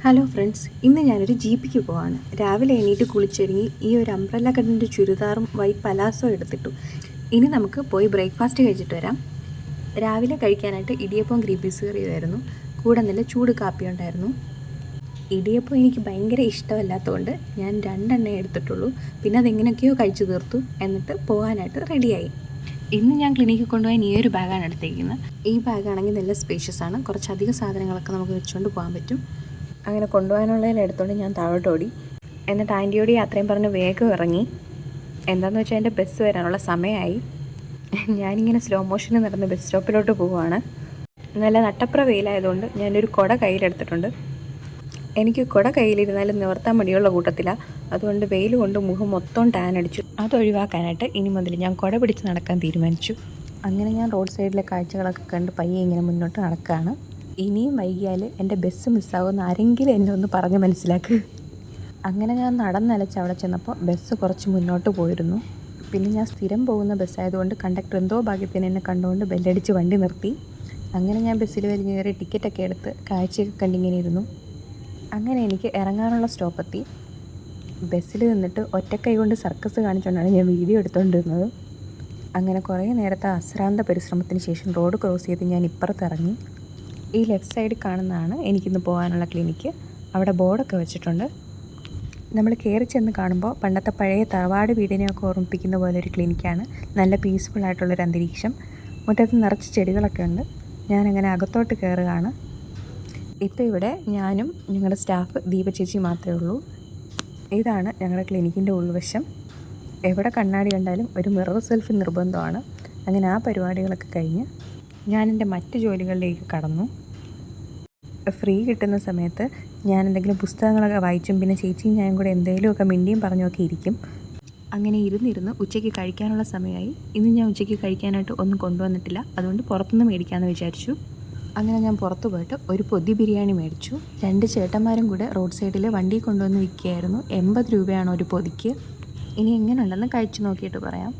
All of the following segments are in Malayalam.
ഹലോ ഫ്രണ്ട്സ്, ഇന്ന് ഞാനൊരു ജിപിക്ക് പോവാണ്. രാവിലെ എണീറ്റ് കുളിച്ചൊരുങ്ങി ഈ ഒരു അംബ്രല്ല കട്ടിൻ്റെ ചുരിദാറും വൈറ്റ് പലാസോ എടുത്തിട്ടു. ഇനി നമുക്ക് പോയി ബ്രേക്ക്ഫാസ്റ്റ് കഴിച്ചിട്ട് വരാം. രാവിലെ കഴിക്കാനായിട്ട് ഇടിയപ്പവും ഗ്രീൻ പീസ് കറിയുമായിരുന്നു. കൂടെ നല്ല ചൂട് കാപ്പി ഉണ്ടായിരുന്നു. ഇടിയപ്പം എനിക്ക് ഭയങ്കര ഇഷ്ടമല്ലാത്തതുകൊണ്ട് ഞാൻ 2 എടുത്തിട്ടുള്ളൂ. പിന്നെ അതെങ്ങനെയൊക്കെയോ കഴിച്ചു തീർത്തു. എന്നിട്ട് പോകാനായിട്ട് റെഡിയായി. ഇന്ന് ഞാൻ ക്ലിനിക്കിൽ കൊണ്ടുപോകാൻ ഈ ഒരു ബാഗാണ് എടുത്തേക്കുന്നത്. ഈ ബാഗാണെങ്കിൽ നല്ല സ്പേഷ്യസ് ആണ്. കുറച്ചധികം സാധനങ്ങളൊക്കെ നമുക്ക് വെച്ചുകൊണ്ട് പോകാൻ പറ്റും. അങ്ങനെ കൊണ്ടുപോകാനുള്ളതിൽ എടുത്തുകൊണ്ട് ഞാൻ താഴോട്ട് ഓടി. എന്നിട്ട് ആൻറ്റിയോട് യാത്രയും പറഞ്ഞ് വേഗം ഇറങ്ങി. എന്താണെന്ന് വെച്ചാൽ എൻ്റെ ബസ് വരാനുള്ള സമയമായി. ഞാനിങ്ങനെ സ്ലോ മോഷനിൽ നടന്ന് ബസ് സ്റ്റോപ്പിലോട്ട് പോവുകയാണ്. നല്ല നട്ടപ്ര വെയിലായതുകൊണ്ട് ഞാനൊരു കുട കയ്യിലെടുത്തിട്ടുണ്ട്. എനിക്ക് കുട കയ്യിലിരുന്നാലും നിവർത്താൻ മടിയുള്ള കൂട്ടത്തിലാണ്. അതുകൊണ്ട് വെയിൽ കൊണ്ട് മുഖം മൊത്തം ടാൻ അടിച്ചു. അതൊഴിവാക്കാനായിട്ട് ഇനി മുതൽ ഞാൻ കുട പിടിച്ച് നടക്കാൻ തീരുമാനിച്ചു. അങ്ങനെ ഞാൻ റോഡ് സൈഡിലെ കാഴ്ചകളൊക്കെ കണ്ട് പയ്യെ ഇങ്ങനെ മുന്നോട്ട് നടക്കുകയാണ്. ഇനിയും വൈകിയാൽ എൻ്റെ ബസ് മിസ്സാകുമെന്ന് ആരെങ്കിലും എന്നെ ഒന്ന് പറഞ്ഞ് മനസ്സിലാക്കുക. അങ്ങനെ ഞാൻ നടന്നലച്ച് അവിടെ ചെന്നപ്പോൾ ബസ് കുറച്ച് മുന്നോട്ട് പോയിരുന്നു. പിന്നെ ഞാൻ സ്ഥിരം പോകുന്ന ബസ്സായതുകൊണ്ട് കണ്ടക്ടർ എന്തോ ഭാഗ്യത്തിന് എന്നെ കണ്ടുകൊണ്ട് ബെല്ലടിച്ച് വണ്ടി നിർത്തി. അങ്ങനെ ഞാൻ ബസ്സിൽ വലിഞ്ഞ് കയറി ടിക്കറ്റൊക്കെ എടുത്ത് കാഴ്ചയൊക്കെ കണ്ടിങ്ങനെ ഇരുന്നു. അങ്ങനെ എനിക്ക് ഇറങ്ങാനുള്ള സ്റ്റോപ്പെത്തി. ബസ്സിൽ നിന്നിട്ട് ഒറ്റക്കൈ കൊണ്ട് സർക്കസ് കാണിച്ചുകൊണ്ടാണ് ഞാൻ വീഡിയോ എടുത്തുകൊണ്ടിരുന്നത്. അങ്ങനെ കുറേ നേരത്തെ അശ്രാന്ത പരിശ്രമത്തിന് ശേഷം റോഡ് ക്രോസ് ചെയ്ത് ഞാൻ ഇപ്പുറത്തിറങ്ങി. ഈ ലെഫ്റ്റ് സൈഡിൽ കാണുന്നതാണ് എനിക്കിന്ന് പോകാനുള്ള ക്ലിനിക്ക്. അവിടെ ബോർഡൊക്കെ വെച്ചിട്ടുണ്ട്. നമ്മൾ കയറി ചെന്ന് കാണുമ്പോൾ പണ്ടത്തെ പഴയ തറവാട് വീടിനെയൊക്കെ ഓർമ്മിപ്പിക്കുന്ന പോലെ ഒരു ക്ലിനിക്കാണ്. നല്ല പീസ്ഫുള്ളായിട്ടുള്ളൊരു അന്തരീക്ഷം. മുറ്റത്ത് നിറച്ച് ചെടികളൊക്കെ ഉണ്ട്. ഞാനങ്ങനെ അകത്തോട്ട് കയറുകയാണ്. ഇപ്പോൾ ഇവിടെ ഞാനും ഞങ്ങളുടെ സ്റ്റാഫ് ദീപ ചേച്ചി മാത്രമേ ഉള്ളൂ. ഇതാണ് ഞങ്ങളുടെ ക്ലിനിക്കിൻ്റെ ഉൾവശം. എവിടെ കണ്ണാടി കണ്ടാലും ഒരു മിറർ സെൽഫി നിർബന്ധമാണ്. അങ്ങനെ ആ പരിപാടികളൊക്കെ കഴിഞ്ഞ് ഞാനെൻ്റെ മറ്റ് ജോലികളിലേക്ക് കടന്നു. ഫ്രീ കിട്ടുന്ന സമയത്ത് ഞാൻ എന്തെങ്കിലും പുസ്തകങ്ങളൊക്കെ വായിച്ചും പിന്നെ ചേച്ചിയും ഞാനും കൂടെ എന്തെങ്കിലുമൊക്കെ മിണ്ടിയും പറഞ്ഞൊക്കെ ഇരിക്കും. അങ്ങനെ ഇരുന്നിരുന്ന് ഉച്ചയ്ക്ക് കഴിക്കാനുള്ള സമയമായി. ഇന്ന് ഞാൻ ഉച്ചയ്ക്ക് കഴിക്കാനായിട്ട് ഒന്നും കൊണ്ടുവന്നിട്ടില്ല. അതുകൊണ്ട് പുറത്തുനിന്ന് മേടിക്കാമെന്ന് വിചാരിച്ചു. അങ്ങനെ ഞാൻ പുറത്ത് പോയിട്ട് ഒരു പൊതി ബിരിയാണി മേടിച്ചു. 2 ചേട്ടന്മാരും കൂടെ റോഡ് സൈഡിൽ വണ്ടി കൊണ്ടുവന്ന് വിൽക്കുകയായിരുന്നു. 80 രൂപയാണ് ഒരു പൊതിക്ക്. ഇനി എങ്ങനെയുണ്ടെന്ന് കഴിച്ചു നോക്കിയിട്ട് പറയാം.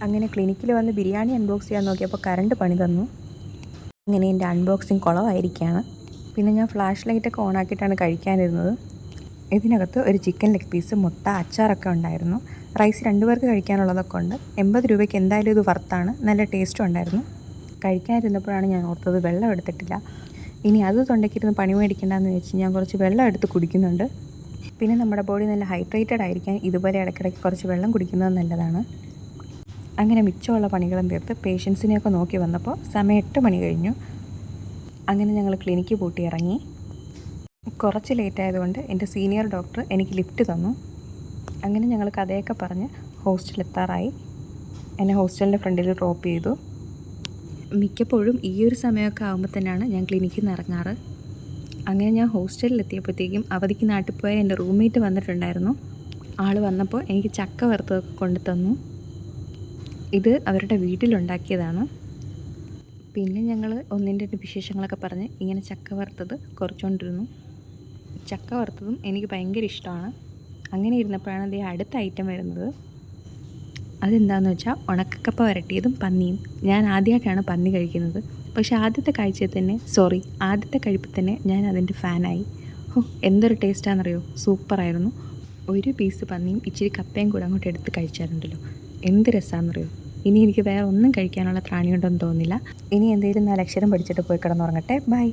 അങ്ങനെ ക്ലിനിക്കിൽ വന്ന് ബിരിയാണി അൺബോക്സ് ചെയ്യാൻ നോക്കിയപ്പോൾ കറണ്ട് പണി തന്നു. അങ്ങനെ എൻ്റെ അൺബോക്സിങ് കുളമായിരിക്കുകയാണ്. പിന്നെ ഞാൻ ഫ്ലാഷ് ലൈറ്റൊക്കെ ഓണാക്കിയിട്ടാണ് കഴിക്കാനിരുന്നത്. ഇതിനകത്ത് ഒരു ചിക്കൻ ലെഗ് പീസ്, മുട്ട, അച്ചാറൊക്കെ ഉണ്ടായിരുന്നു. റൈസ് 2 പേർക്ക് കഴിക്കാനുള്ളതൊക്കെ ഉണ്ട്. 80 രൂപയ്ക്ക് എന്തായാലും ഇത് വർത്താണ്. നല്ല ടേസ്റ്റും ഉണ്ടായിരുന്നു. കഴിക്കാനിരുന്നപ്പോഴാണ് ഞാൻ ഓർത്തത് വെള്ളം എടുത്തിട്ടില്ല. ഇനി അത് തൊണ്ടയ്ക്കിരുന്ന് പണി മേടിക്കേണ്ടെന്ന് വെച്ച് ഞാൻ കുറച്ച് വെള്ളം എടുത്ത് കുടിക്കുന്നുണ്ട്. പിന്നെ നമ്മുടെ ബോഡി നല്ല ഹൈഡ്രേറ്റഡ് ആയിരിക്കാൻ ഇതുപോലെ ഇടയ്ക്കിടയ്ക്ക് കുറച്ച് വെള്ളം കുടിക്കുന്നത് നല്ലതാണ്. അങ്ങനെ മിച്ചമുള്ള പണികളും തീർത്ത് പേഷ്യൻസിനെയൊക്കെ നോക്കി വന്നപ്പോൾ സമയം 8 മണി കഴിഞ്ഞു. അങ്ങനെ ഞങ്ങൾ ക്ലിനിക്ക് പൂട്ടി ഇറങ്ങി. കുറച്ച് ലേറ്റ് ആയതുകൊണ്ട് എൻ്റെ സീനിയർ ഡോക്ടർ എനിക്ക് ലിഫ്റ്റ് തന്നു. അങ്ങനെ ഞങ്ങൾ കഥയൊക്കെ പറഞ്ഞ് ഹോസ്റ്റലെത്താറായി. എന്നെ ഹോസ്റ്റലിൻ്റെ ഫ്രണ്ടിൽ ഡ്രോപ്പ് ചെയ്തു. മിക്കപ്പോഴും ഈ ഒരു സമയമൊക്കെ ആകുമ്പോൾ തന്നെയാണ് ഞാൻ ക്ലിനിക്കിൽ നിന്ന് ഇറങ്ങാറ്. അങ്ങനെ ഞാൻ ഹോസ്റ്റലിലെത്തിയപ്പോഴത്തേക്കും അവധിക്ക് നാട്ടിൽ പോയ എൻ്റെ റൂംമേറ്റ് വന്നിട്ടുണ്ടായിരുന്നു. ആൾ വന്നപ്പോൾ എനിക്ക് ചക്ക വറുത്തതൊക്കെ കൊണ്ടു തന്നു. ഇത് അവരുടെ വീട്ടിലുണ്ടാക്കിയതാണ്. പിന്നെ ഞങ്ങൾ ഒന്നിൻ്റെ വിശേഷങ്ങളൊക്കെ പറഞ്ഞ് ഇങ്ങനെ ചക്ക വറുത്തത് കുറച്ചുകൊണ്ടിരുന്നു. ചക്ക വറുത്തതും എനിക്ക് ഭയങ്കര ഇഷ്ടമാണ്. അങ്ങനെ ഇരുന്നപ്പോഴാണ് അതേ അടുത്ത ഐറ്റം വരുന്നത്. അതെന്താണെന്ന് വെച്ചാൽ ഉണക്കക്കപ്പ വരട്ടിയതും പന്നിയും. ഞാൻ ആദ്യമായിട്ടാണ് പന്നി കഴിക്കുന്നത്. പക്ഷേ ആദ്യത്തെ കഴിപ്പിൽ തന്നെ ഞാൻ അതിൻ്റെ ഫാനായി. എന്തൊരു ടേസ്റ്റാണെന്നറിയോ, സൂപ്പറായിരുന്നു. ഒരു പീസ് പന്നിയും ഇച്ചിരി കപ്പയും കൂടെ അങ്ങോട്ട് എടുത്ത് കഴിച്ചാലുണ്ടല്ലോ, എന്ത് രസമാണെന്നറിയോ. ഇനി എനിക്ക് വേറെ ഒന്നും കഴിക്കാനുള്ള ത്രാണിയുണ്ടെന്ന് തോന്നുന്നില്ല. ഇനി എന്തെങ്കിലും 4 അക്ഷരം പഠിച്ചിട്ട് പോയി കിടന്നുറങ്ങട്ടെ. ബൈ.